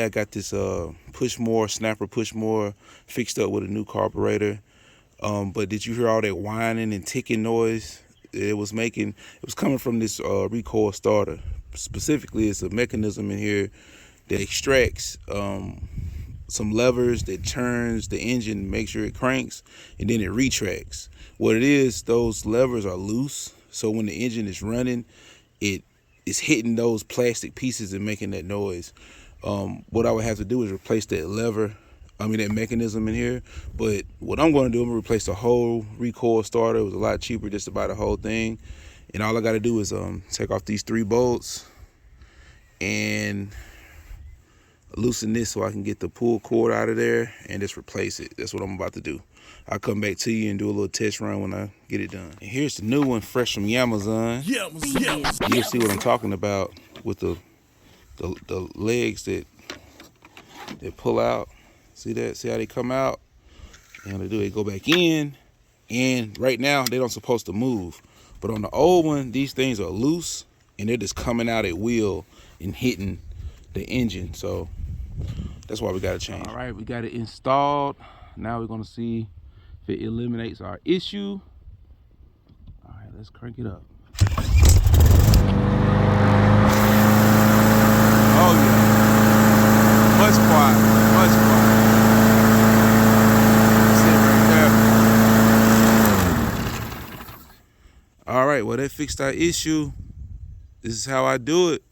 today I got this snapper push more fixed up with a new carburetor. But did you hear all that whining and ticking noise it was making? It was coming from this recoil starter. Specifically, it's a mechanism in here that extracts some levers that turns the engine, make sure it cranks, and then it retracts. What it is, those levers are loose, so when the engine is running, it is hitting those plastic pieces and making that noise. What I would have to do is replace that that mechanism in here. But what I'm going to do, I'm going to replace the whole recoil starter. It was a lot cheaper just to buy the whole thing. And all I got to do is take off these 3 bolts and loosen this so I can get the pull cord out of there and just replace it. That's what I'm about to do. I'll come back to you and do a little test run when I get it done. And here's the new one, fresh from Amazon. You'll see what I'm talking about with the legs that pull out. See that? See how they come out? And they go back in. And right now, they don't supposed to move. But on the old one, these things are loose and they're just coming out at will and hitting the engine. So that's why we got to change. All right, we got it installed. Now we're going to see if it eliminates our issue. All right, let's crank it up. Oh yeah, much quieter, much quieter. All right, well, that fixed our issue. This is how I do it.